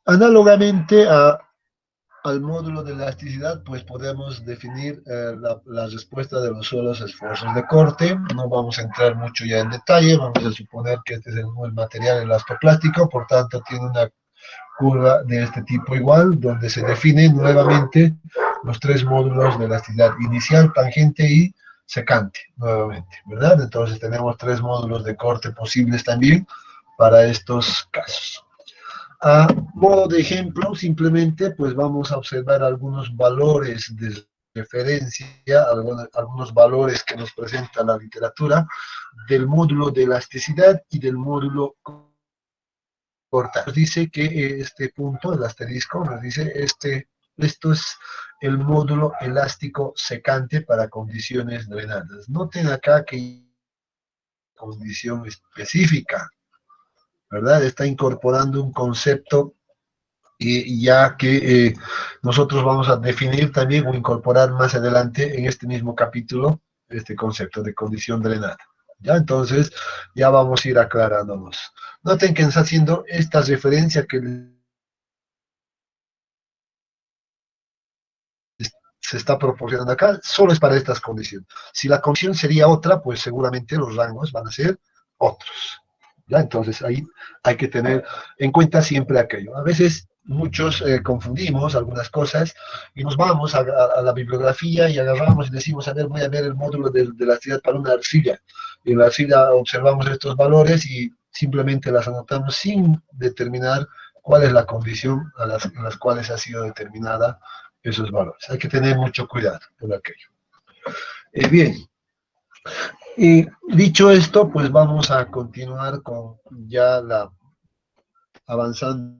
Análogamente al módulo de elasticidad, pues podemos definir la respuesta de los suelos a esfuerzos de corte. No vamos a entrar mucho ya en detalle, vamos a suponer que este es el material elastoplástico, por tanto tiene una curva de este tipo igual, donde se definen nuevamente los tres módulos de elasticidad: inicial, tangente y secante, nuevamente, ¿verdad? Entonces tenemos tres módulos de corte posibles también para estos casos. A modo de ejemplo, simplemente pues vamos a observar algunos valores de referencia, algunos valores que nos presenta la literatura del módulo de elasticidad y del módulo corta. Nos dice que este punto, el asterisco, nos dice esto es el módulo elástico secante para condiciones drenadas. Noten acá que hay condición específica, ¿verdad? Está incorporando un concepto ya que nosotros vamos a definir también o incorporar más adelante en este mismo capítulo este concepto de condición drenada. ¿Ya? Entonces, ya vamos a ir aclarándonos. Noten que está haciendo esta referencia que se está proporcionando acá, solo es para estas condiciones. Si la condición sería otra, pues seguramente los rangos van a ser otros. ¿Ya? Entonces ahí hay que tener en cuenta siempre aquello. A veces muchos confundimos algunas cosas y nos vamos a la bibliografía y agarramos y decimos, a ver, voy a ver el módulo de la actividad para una arcilla. Y en la arcilla observamos estos valores y simplemente las anotamos sin determinar cuál es la condición en las cuales ha sido determinada esos valores. Hay que tener mucho cuidado con aquello. Bien, y dicho esto, pues vamos a continuar con ya avanzando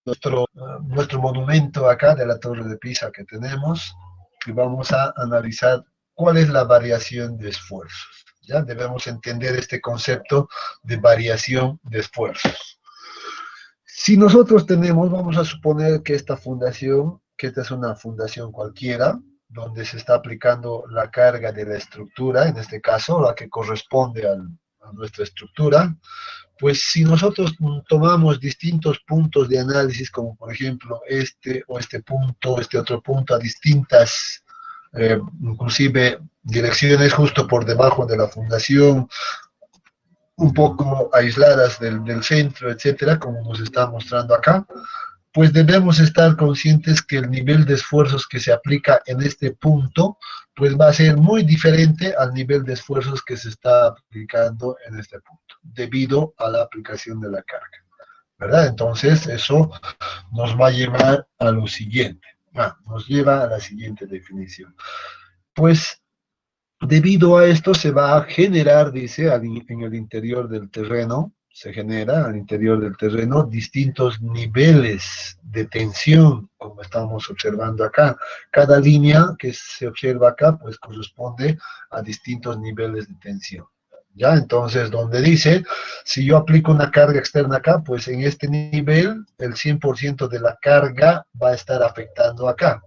nuestro monumento acá de la Torre de Pisa que tenemos y vamos a analizar cuál es la variación de esfuerzos. Ya debemos entender este concepto de variación de esfuerzos. Si nosotros tenemos, vamos a suponer que esta fundación, que esta es una fundación cualquiera, donde se está aplicando la carga de la estructura, en este caso, la que corresponde a nuestra estructura, pues si nosotros tomamos distintos puntos de análisis, como por ejemplo este o este punto, este otro punto, a distintas, inclusive direcciones justo por debajo de la fundación, un poco aisladas del centro, etcétera, como nos está mostrando acá, pues debemos estar conscientes que el nivel de esfuerzos que se aplica en este punto, pues va a ser muy diferente al nivel de esfuerzos que se está aplicando en este punto, debido a la aplicación de la carga, ¿verdad? Entonces, eso nos va a llevar a lo siguiente, nos lleva a la siguiente definición. Pues debido a esto se va a generar, dice, en el interior del terreno, se genera al interior del terreno distintos niveles de tensión, como estamos observando acá. Cada línea que se observa acá, pues corresponde a distintos niveles de tensión. ¿Ya? Entonces, donde dice, si yo aplico una carga externa acá, pues en este nivel, el 100% de la carga va a estar afectando acá.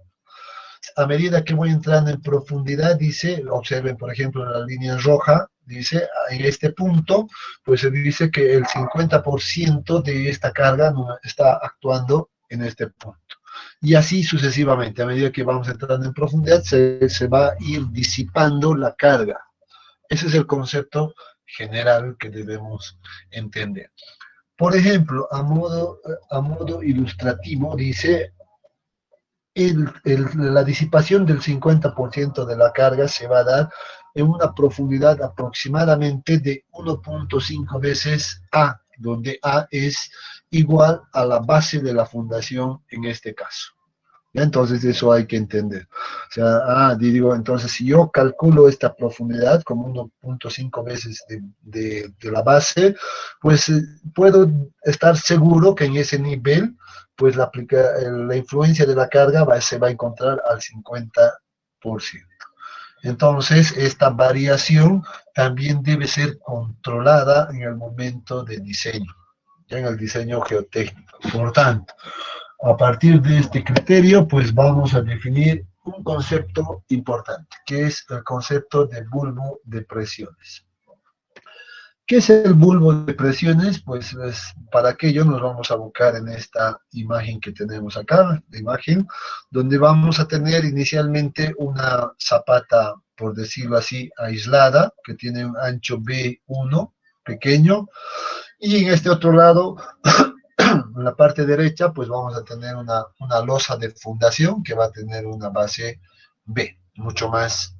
A medida que voy entrando en profundidad, dice, observen por ejemplo en la línea roja, dice, en este punto, pues se dice que el 50% de esta carga no está actuando en este punto. Y así sucesivamente, a medida que vamos entrando en profundidad, se va a ir disipando la carga. Ese es el concepto general que debemos entender. Por ejemplo, a modo ilustrativo, dice, la disipación del 50% de la carga se va a dar en una profundidad aproximadamente de 1.5 veces A, donde A es igual a la base de la fundación en este caso. Entonces eso hay que entender. O sea, digo, entonces si yo calculo esta profundidad como 1.5 veces de la base, pues puedo estar seguro que en ese nivel, pues la influencia de la carga se va a encontrar al 50%. Entonces, esta variación también debe ser controlada en el momento de diseño, ya en el diseño geotécnico. Por tanto, a partir de este criterio, pues vamos a definir un concepto importante, que es el concepto de bulbo de presiones. ¿Qué es el bulbo de presiones? Pues para aquello nos vamos a abocar en esta imagen que tenemos acá, la imagen, donde vamos a tener inicialmente una zapata, por decirlo así, aislada, que tiene un ancho B1 pequeño, y en este otro lado, en la parte derecha, pues vamos a tener una losa de fundación que va a tener una base B, mucho más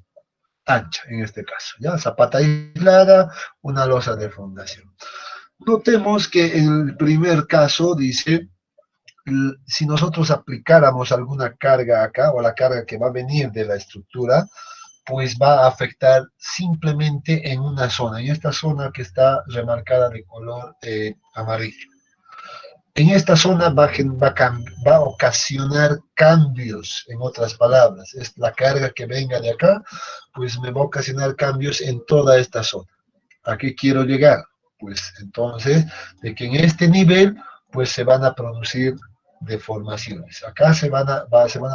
ancha en este caso, ¿ya? Zapata aislada, una losa de fundación. Notemos que en el primer caso dice, si nosotros aplicáramos alguna carga acá, o la carga que va a venir de la estructura, pues va a afectar simplemente en una zona, en esta zona que está remarcada de color amarillo. En esta zona va a ocasionar cambios, en otras palabras. Es la carga que venga de acá, pues me va a ocasionar cambios en toda esta zona. ¿A qué quiero llegar? Pues entonces, de que en este nivel, pues se van a producir deformaciones. Acá se van a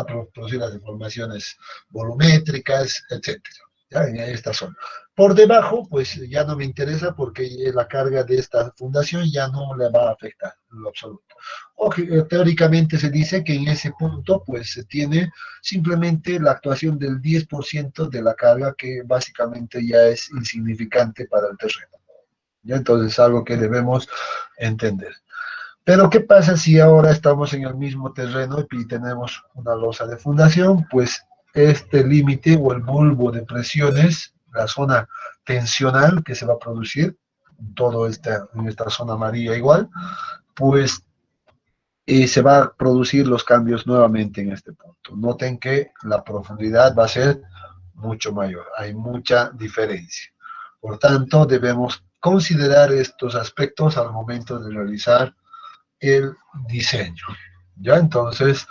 producir las deformaciones volumétricas, etcétera, ¿ya? En esta zona. Por debajo, pues ya no me interesa porque la carga de esta fundación ya no le va a afectar en lo absoluto. O teóricamente se dice que en ese punto, pues se tiene simplemente la actuación del 10% de la carga que básicamente ya es insignificante para el terreno. ¿Ya? Entonces es algo que debemos entender. Pero ¿qué pasa si ahora estamos en el mismo terreno y tenemos una losa de fundación? Pues este límite o el bulbo de presiones, la zona tensional que se va a producir, en esta zona amarilla igual, pues se va a producir los cambios nuevamente en este punto. Noten que la profundidad va a ser mucho mayor, hay mucha diferencia. Por tanto, debemos considerar estos aspectos al momento de realizar el diseño. ¿Ya? Entonces,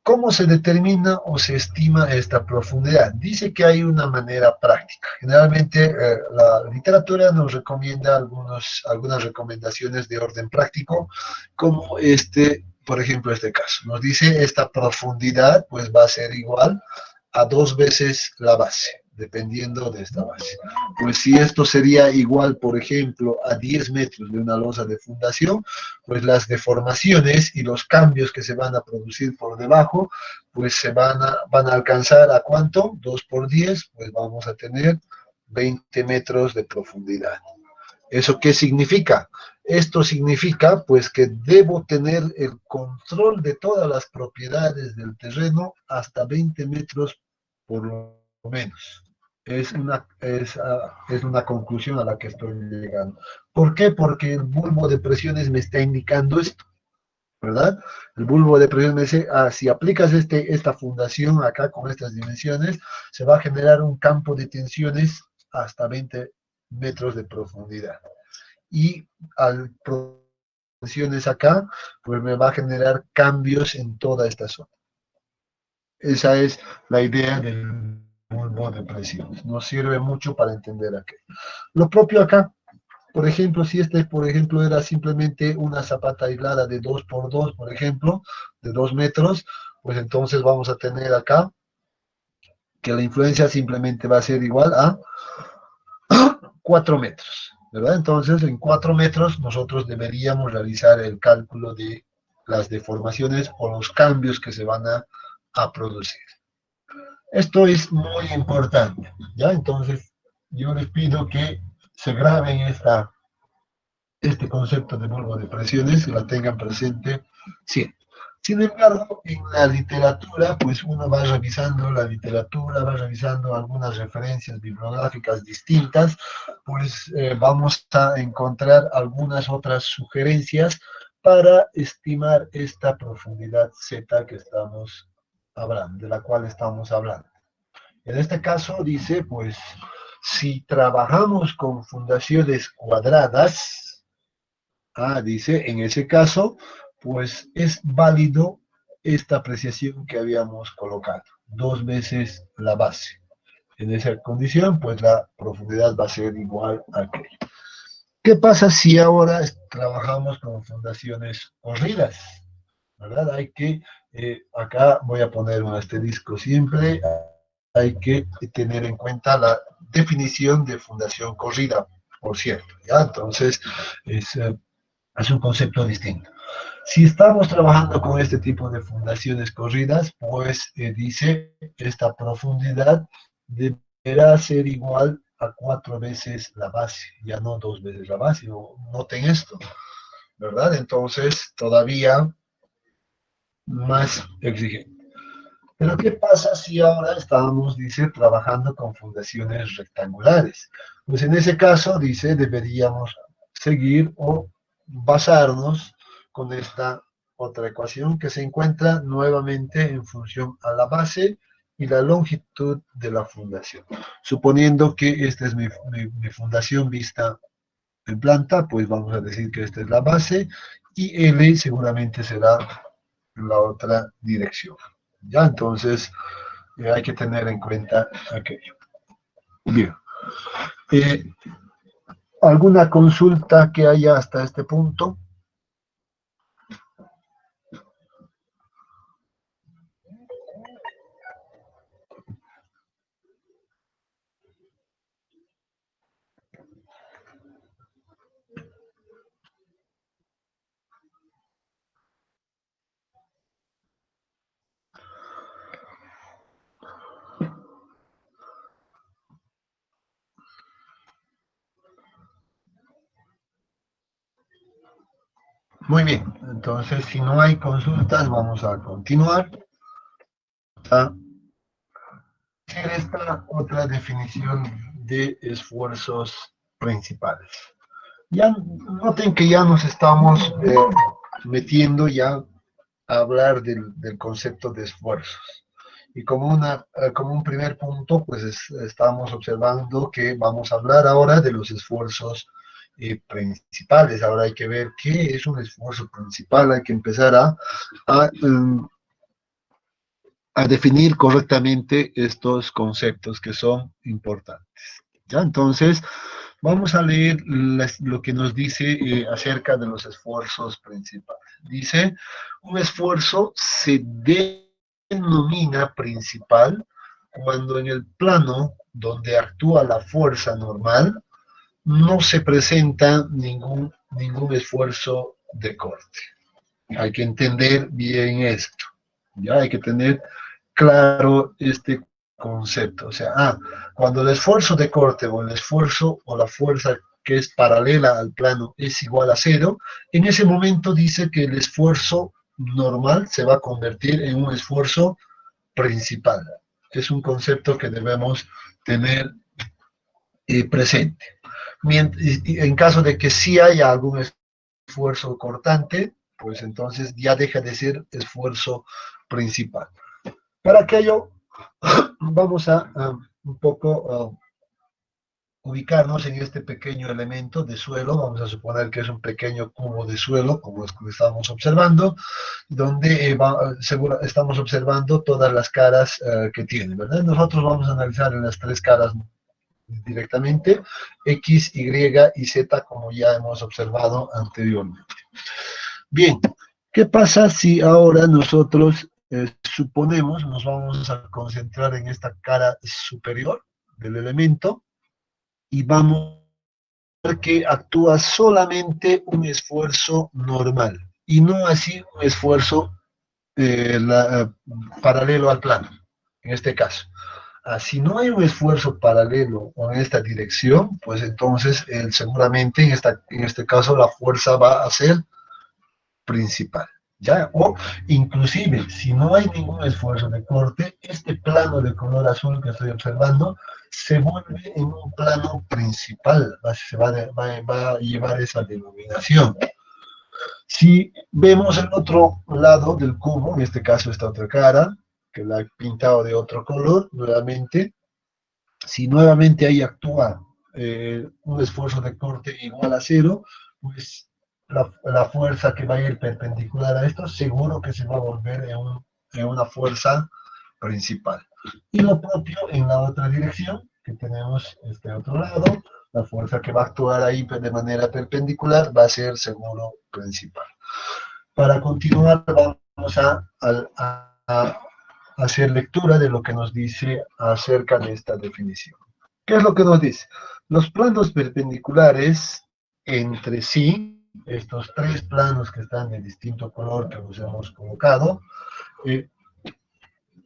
¿cómo se determina o se estima esta profundidad? Dice que hay una manera práctica. Generalmente la literatura nos recomienda algunas recomendaciones de orden práctico, como por ejemplo, este caso. Nos dice esta profundidad pues va a ser igual a 2 veces la base, dependiendo de esta base. Pues si esto sería igual, por ejemplo, a 10 metros de una losa de fundación, pues las deformaciones y los cambios que se van a producir por debajo, pues van a alcanzar ¿a cuánto? 2 por 10, pues vamos a tener 20 metros de profundidad. ¿Eso qué significa? Esto significa pues que debo tener el control de todas las propiedades del terreno hasta 20 metros por lo menos. Es una conclusión a la que estoy llegando. ¿Por qué? Porque el bulbo de presiones me está indicando esto, ¿verdad? El bulbo de presiones me dice, si aplicas esta fundación acá con estas dimensiones, se va a generar un campo de tensiones hasta 20 metros de profundidad. Y al presiones acá, pues me va a generar cambios en toda esta zona. Esa es la idea del bulbo de presiones. Nos sirve mucho para entender aquello. Lo propio acá, por ejemplo, si por ejemplo, era simplemente una zapata aislada de 2 por 2, por ejemplo, de 2 metros, pues entonces vamos a tener acá que la influencia simplemente va a ser igual a 4 metros, ¿verdad? Entonces, en 4 metros nosotros deberíamos realizar el cálculo de las deformaciones o los cambios que se van a producir. Esto es muy importante, ¿ya? Entonces, yo les pido que se graben este concepto de bulbo de presiones y la tengan presente siempre. Sin embargo, en la literatura, pues uno va revisando la literatura, va revisando algunas referencias bibliográficas distintas, pues vamos a encontrar algunas otras sugerencias para estimar esta profundidad Z que estamos hablando, de la cual estamos hablando. En este caso dice, pues, si trabajamos con fundaciones cuadradas, dice, en ese caso, pues es válido esta apreciación que habíamos colocado, 2 veces la base. En esa condición, pues la profundidad va a ser igual a aquello. ¿Qué pasa si ahora trabajamos con fundaciones corridas? ¿Verdad? Acá voy a poner un asterisco siempre, hay que tener en cuenta la definición de fundación corrida. por cierto, ¿ya? Entonces, es un concepto distinto. Si estamos trabajando con este tipo de fundaciones corridas, pues dice esta profundidad deberá ser igual a 4 veces la base, ya no 2 veces la base. Noten esto, ¿verdad? Entonces, todavía más exigente. Pero ¿qué pasa si ahora estamos, dice, trabajando con fundaciones rectangulares? Pues en ese caso, dice, deberíamos seguir o basarnos con esta otra ecuación que se encuentra nuevamente en función a la base y la longitud de la fundación. Suponiendo que esta es mi fundación vista en planta, pues vamos a decir que esta es la base y L seguramente será en la otra dirección. Ya, entonces hay que tener en cuenta aquello. Bien. Eh, ¿Alguna consulta que haya hasta este punto? Muy bien, entonces si no hay consultas, vamos a continuar a hacer esta otra definición de esfuerzos principales. Ya noten que ya nos estamos metiendo ya a hablar del concepto de esfuerzos. Y como un primer punto, pues estamos observando que vamos a hablar ahora de los esfuerzos principales. Ahora hay que ver qué es un esfuerzo principal, hay que empezar a, a definir correctamente estos conceptos que son importantes. ¿Ya? Entonces, vamos a leer lo que nos dice acerca de los esfuerzos principales. Dice, un esfuerzo se denomina principal cuando en el plano donde actúa la fuerza normal no se presenta ningún esfuerzo de corte. Hay que entender bien esto. Ya hay que tener claro este concepto. O sea, cuando el esfuerzo de corte o el esfuerzo o la fuerza que es paralela al plano es igual a cero, en ese momento dice que el esfuerzo normal se va a convertir en un esfuerzo principal. Es un concepto que debemos tener presente. Y en caso de que sí haya algún esfuerzo cortante, pues entonces ya deja de ser esfuerzo principal. Para aquello, vamos a un poco ubicarnos en este pequeño elemento de suelo, vamos a suponer que es un pequeño cubo de suelo, como es que estamos observando, donde estamos observando todas las caras que tiene, ¿verdad? Nosotros vamos a analizar en las 3 caras directamente, X, Y y Z, como ya hemos observado anteriormente. Bien, ¿qué pasa si ahora nosotros suponemos, nos vamos a concentrar en esta cara superior del elemento y vamos a ver que actúa solamente un esfuerzo normal y no así un esfuerzo paralelo al plano, en este caso? Si no hay un esfuerzo paralelo o en esta dirección, pues entonces seguramente en este caso la fuerza va a ser principal. ¿Ya? O inclusive, si no hay ningún esfuerzo de corte, este plano de color azul que estoy observando se vuelve en un plano principal, va a llevar esa denominación. Si vemos el otro lado del cubo, en este caso esta otra cara, que la he pintado de otro color, nuevamente, si nuevamente ahí actúa un esfuerzo de corte igual a cero, pues la fuerza que va a ir perpendicular a esto seguro que se va a volver en una fuerza principal. Y lo propio en la otra dirección, que tenemos este otro lado, la fuerza que va a actuar ahí de manera perpendicular va a ser seguro principal. Para continuar vamos a hacer lectura de lo que nos dice acerca de esta definición. ¿Qué es lo que nos dice? Los planos perpendiculares entre sí, estos tres planos que están de distinto color que los hemos colocado, eh,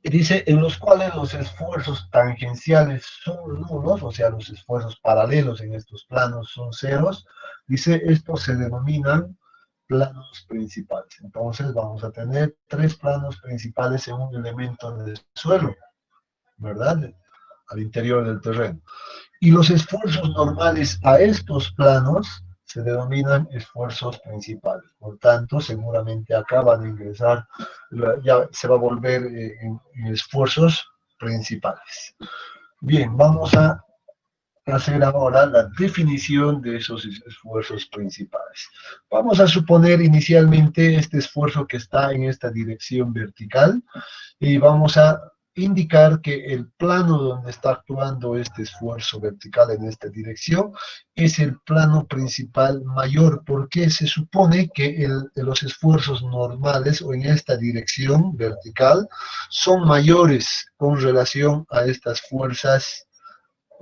dice, en los cuales los esfuerzos tangenciales son nulos, o sea, los esfuerzos paralelos en estos planos son ceros, dice, estos se denominan planos principales. Entonces vamos a tener tres planos principales en un elemento del suelo, ¿verdad? Al interior del terreno. Y los esfuerzos normales a estos planos se denominan esfuerzos principales. Por tanto, seguramente acá van a ingresar, ya se va a volver en esfuerzos principales. Bien, vamos a hacer ahora la definición de esos esfuerzos principales. Vamos a suponer inicialmente este esfuerzo que está en esta dirección vertical y vamos a indicar que el plano donde está actuando este esfuerzo vertical en esta dirección es el plano principal mayor, porque se supone que los esfuerzos normales o en esta dirección vertical son mayores con relación a estas fuerzas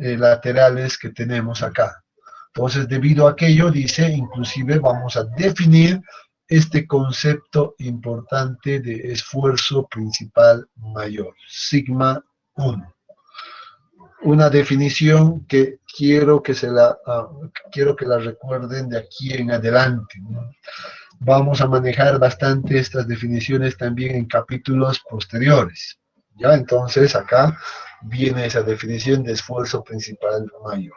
laterales que tenemos acá. Entonces, debido a aquello, dice, inclusive vamos a definir este concepto importante de esfuerzo principal mayor, sigma 1. Una definición que quiero que la recuerden de aquí en adelante, ¿no? Vamos a manejar bastante estas definiciones también en capítulos posteriores. ¿Ya? Entonces, acá viene esa definición de esfuerzo principal mayor.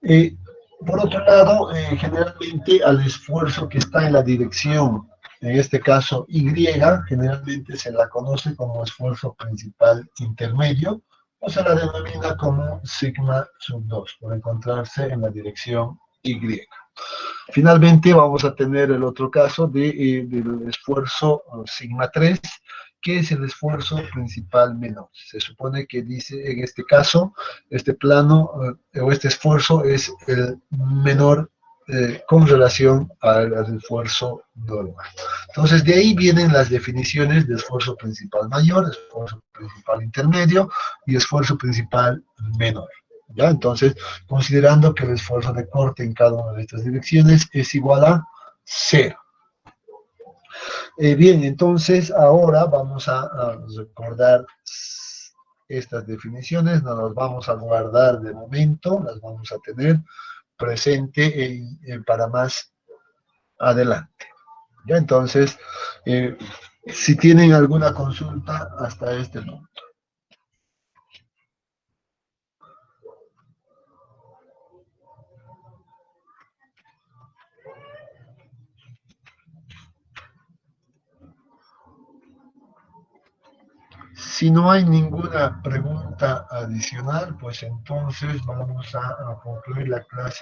Eh, por otro lado, generalmente al esfuerzo que está en la dirección, en este caso Y, generalmente se la conoce como esfuerzo principal intermedio o se la denomina como sigma sub 2 por encontrarse en la dirección Y. Finalmente vamos a tener el otro caso del esfuerzo sigma 3, que es el esfuerzo principal menor. Se supone que dice, en este caso, este plano o este esfuerzo es el menor con relación al esfuerzo normal. Entonces, de ahí vienen las definiciones de esfuerzo principal mayor, esfuerzo principal intermedio y esfuerzo principal menor. ¿Ya? Entonces, considerando que el esfuerzo de corte en cada una de estas direcciones es igual a 0. Bien, entonces ahora vamos a recordar estas definiciones, no las vamos a guardar de momento, las vamos a tener presente para más adelante. ¿Ya? Entonces, si tienen alguna consulta hasta este punto. Si no hay ninguna pregunta adicional, pues entonces vamos a concluir la clase.